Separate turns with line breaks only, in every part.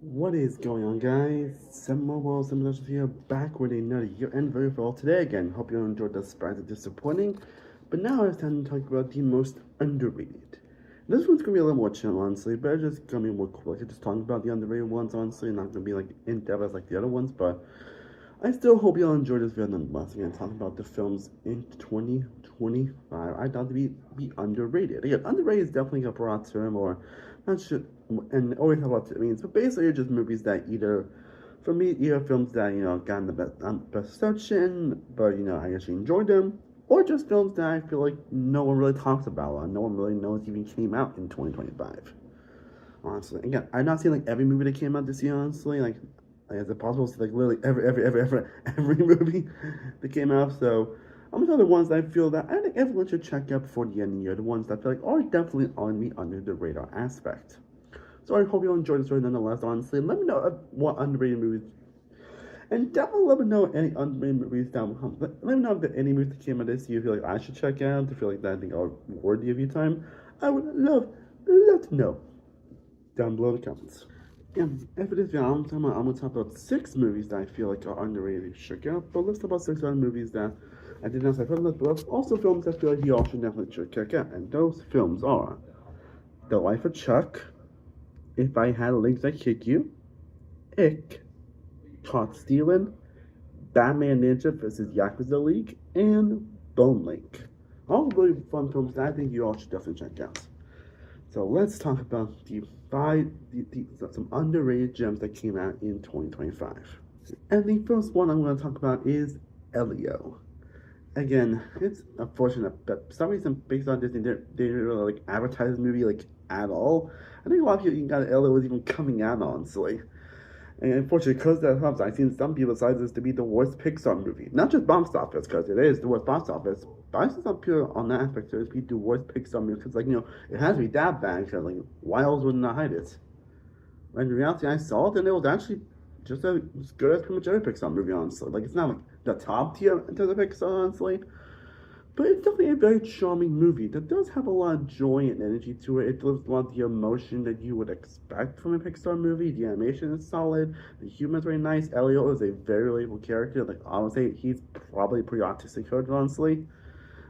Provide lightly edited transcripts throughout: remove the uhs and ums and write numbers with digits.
What is going on, guys? Seven More World Simulations here, back with another year-end video for all today again. Hope you enjoyed the surprise and disappointing. But now it's time to talk about the most underrated. This one's gonna be a little more chill, honestly, but it's just gonna be more cool. Like, just talking about the underrated ones, honestly, not gonna be like in depth as like the other ones, but I still hope y'all enjoyed this video nonetheless. Again, talking about the films in 2025 I thought to be underrated. Again, underrated is definitely a broad term, or not sure, and always have what it means. But basically, it's just movies that either, for me, either films that got the best reception, but I actually enjoyed them, or just films that I feel like no one really talks about, or no one really knows even came out in 2025. Honestly, again, I've not seen like every movie that came out this year. Honestly, like is it possible to see like literally every movie that came out? So I'm gonna tell the ones that I feel that I think everyone should check out before the end of the year. The ones that I feel like are definitely on me under the radar aspect. So I hope you all enjoyed this story nonetheless. Honestly, let me know what underrated movies, and definitely let me know any underrated movies down below. Let me know if there are any movies that came out this year you feel like I should check out. To feel like that I think are worthy of your time. I would love to know down below in the comments. And after this video, I'm gonna talk about 6 movies that I feel like are underrated to check out. But let's talk about 6 other movies that I did not say for the but also films I feel like you all should definitely check out. And those films are The Life of Chuck, If I Had Legs I'd Kick You, Ick, Caught Stealing, Batman Ninja vs. Yakuza League, and Bone Link. All really fun films that I think you all should definitely check out. So let's talk about some underrated gems that came out in 2025. And the first one I'm going to talk about is Elio. Again, it's unfortunate, but for some reason, based on Disney, they didn't really like advertise the movie like at all. I think a lot of people even got Elio was even coming out honestly. And unfortunately, because of that happens, I've seen some people decide this to be the worst Pixar movie. Not just box office, because it is the worst box office, but I see some people on that aspect to be the worst Pixar movie. Because, like, it has to be that bad, because, like, why else wouldn't I hide it? When in reality, I saw it, and it was actually just as good as pretty much every Pixar movie, honestly. Like, it's not, like, the top tier in terms of Pixar, honestly. But it's definitely a very charming movie that does have a lot of joy and energy to it. It delivers a lot of the emotion that you would expect from a Pixar movie. The animation is solid. The humor is very nice. Elio is a very relatable character. Like, I would say he's probably a pretty autistic character, honestly.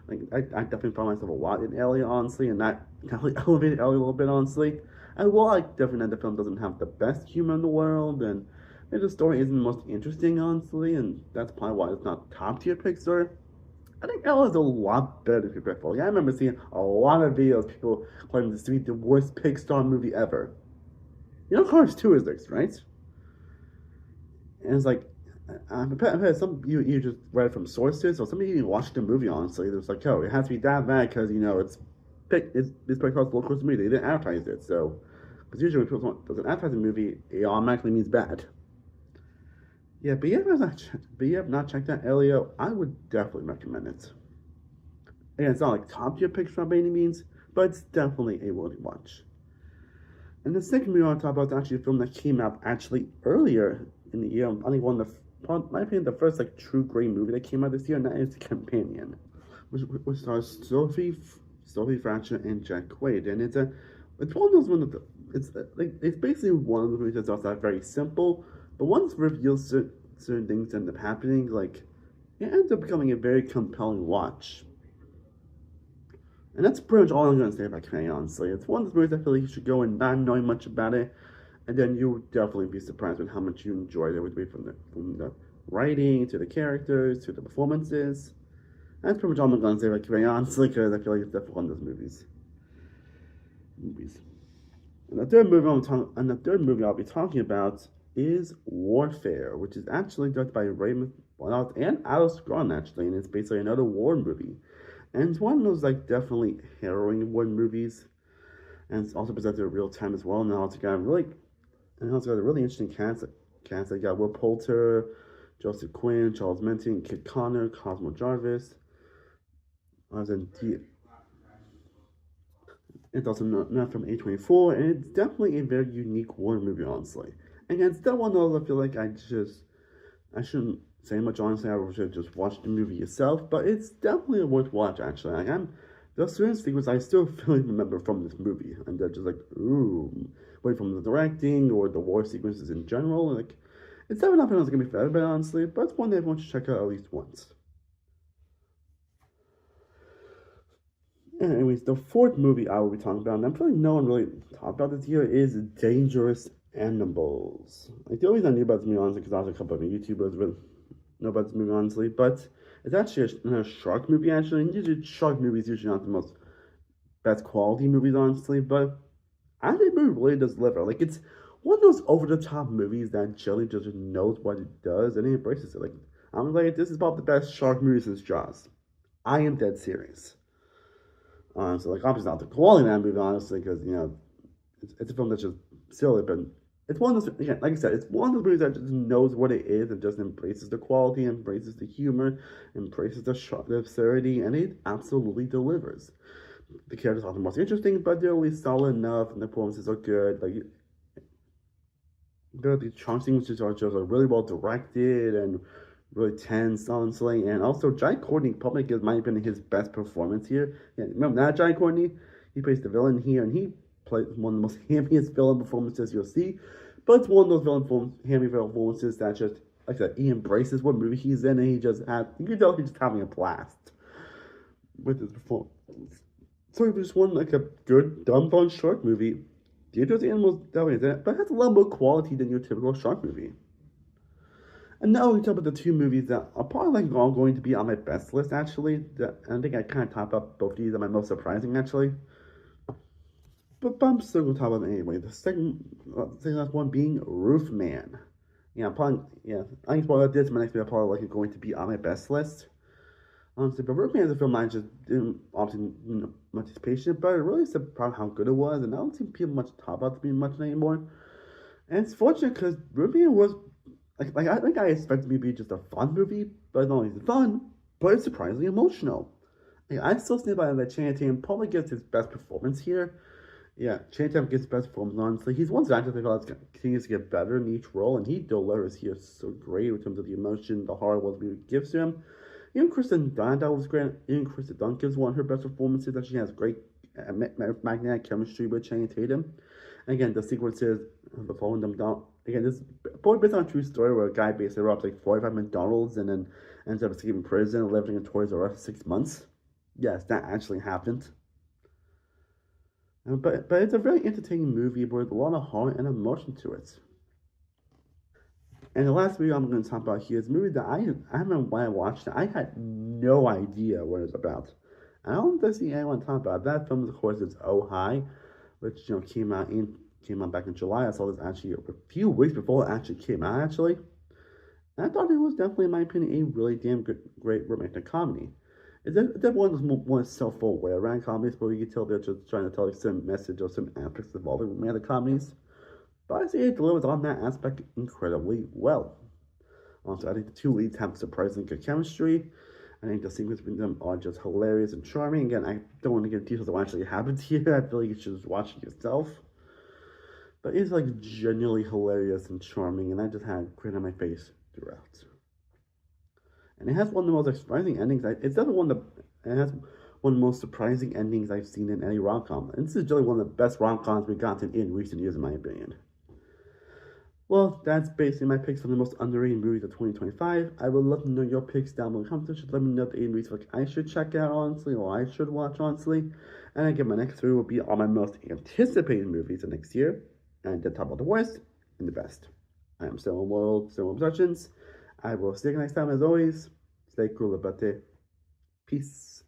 Like, I definitely found myself a lot in Elio, honestly, and that definitely elevated Elio a little bit, honestly. And while I definitely know the film doesn't have the best humor in the world, and maybe the story isn't the most interesting, honestly, and that's probably why it's not top tier Pixar. I think Ella is a lot better than People. Like, I remember seeing a lot of videos people claiming this to be the worst Pixar movie ever. Cars 2 is this, right? And it's like, I've heard some you just read it from sources, or some of you even watched the movie. Honestly, it's like, oh, it has to be that bad because it's Pixar's local movie. They didn't advertise it, so because usually when people doesn't advertise a movie, it automatically means bad. Yeah, but you have not checked out Elio, I would definitely recommend it. Again, it's not like top tier Pixar by any means, but it's definitely a worthy watch. And the second movie I want to talk about is actually a film that came out actually earlier in the year. I think one of the, my opinion, the first like true great movie that came out this year, and that is Companion, which stars Sophie Fracher and Jack Quaid, and it's one of the it's basically one of the movies that's also very simple, but once reveals certain things end up happening, like it ends up becoming a very compelling watch. And that's pretty much all I'm going to say about Companion, honestly. It's one of those movies I feel like you should go in not knowing much about it, and then you'll definitely be surprised with how much you enjoyed it, from the writing to the characters to the performances. That's pretty much all I'm going to say about Companion, honestly, because I feel like it's definitely one of those movies. And the third movie I'll be talking about is Warfare, which is actually directed by Raymond Bonalt and Alice Grant, actually, and it's basically another war movie. And it's one of those like definitely harrowing war movies, and it's also presented in real time as well. And it's got a really interesting cast. They got Will Poulter, Joseph Quinn, Charles Menton, Kit Connor, Cosmo Jarvis. It's also not from A24, and it's definitely a very unique war movie, honestly. And it's still one of those I feel like I shouldn't say much, honestly. I should just watch the movie yourself, but it's definitely a worth watch, actually. There's certain sequences I still really remember from this movie, and they're just like, ooh, away from the directing or the war sequences in general. Like, it's definitely not it's gonna be better, but honestly, but it's one that everyone should check out at least once. Anyways, the fourth movie I will be talking about, and I'm feeling no one really talked about this year, is Dangerous Animals. Like, the only reason I knew about this movie, honestly, because I was a couple of YouTubers really know about this movie, honestly, but it's actually a shark movie, actually, and usually shark movies usually not the most best quality movies, honestly, but I think the movie really does deliver. Like, it's one of those over-the-top movies that Jelly just knows what it does, and he embraces it. Like, I'm like, this is about the best shark movie since Jaws. I am dead serious. So like obviously not the quality of that movie, honestly, because it's a film that's just silly, but it's one of those again, like I said, it's one of those movies that just knows what it is and just embraces the quality, embraces the humor, embraces the absurdity, and it absolutely delivers. The characters aren't the most interesting, but they're at least solid enough, and the performances are good. Like the charm sequences are just really well directed and really tense, honestly. And also, Jai Courtney probably gives my opinion his best performance here. Yeah, remember that Jai Courtney? He plays the villain here, and he plays one of the most hammiest villain performances you'll see. But it's one of those hammy villain performances that just, like I said, he embraces what movie he's in, and you can tell he's just having a blast with his performance. So he just won like a good, dumb, fun shark movie. Dangerous Animals definitely is it, but it has a lot more quality than your typical shark movie. And now we talk about the two movies that are probably like all going to be on my best list actually. And I think I kind of top up both of these are my most surprising actually. But I'm still gonna talk about it anyway. The last one being Roof Man. Yeah, probably yeah. I can spoil this. My next video probably like going to be on my best list. Honestly, but Roof Man is a film I just didn't often much anticipation, but it really surprised how good it was, and I don't see people much talk about it much anymore. And it's fortunate because Roof Man was like I think I expected it to be just a fun movie, but not only fun, but it's surprisingly emotional. Like, I still stand by that Channing Tatum probably gets his best performance here. Yeah, Channing Tatum gets his best performance. Honestly, he's one of the actors I feel like continues to get better in each role, and he delivers here so great in terms of the emotion, the heart, what he gives to him. Even Kristen Dunst was great. Even Kristen Dunst gives one of her best performances. That she has great magnetic chemistry with Channing Tatum. And again, the sequences, the following them down. Again, this is probably based on a true story where a guy basically robs like 45 McDonald's and then ends up escaping prison and living in Toys R Us for 6 months. Yes, that actually happened. But it's a very entertaining movie with a lot of heart and emotion to it. And the last movie I'm going to talk about here is a movie that I remember when I watched it, I had no idea what it's about. I don't see anyone talk about it. That film, of course, is Oh Hi, which came out back in July. I saw this actually a few weeks before it actually came out. Actually, and I thought it was definitely, in my opinion, a really damn good, great romantic comedy. It's definitely one of those more self-aware around comedies, but you can tell they're just trying to tell you some message or some aspects of all the romantic comedies. But I say it delivers on that aspect incredibly well. Also, I think the two leads have surprisingly good chemistry. I think the sequences between them are just hilarious and charming. Again, I don't want to give details of what actually happens here. I feel like you should just watch it yourself. But it's like genuinely hilarious and charming, and I just had a grin on my face throughout. And it has one of the most surprising endings. It's definitely it has one of the most surprising endings I've seen in any rom com. And this is really one of the best rom coms we've gotten in recent years, in my opinion. Well, that's basically my picks for the most underrated movies of 2025. I would love to know your picks down below in the comment section. Let me know the movies like I should check out honestly, or I should watch honestly. And again, my next three will be all my most anticipated movies of next year, and the top of the worst and the best. I am still in World, still in Obsessions. I will see you next time as always. Stay cool about it. Peace.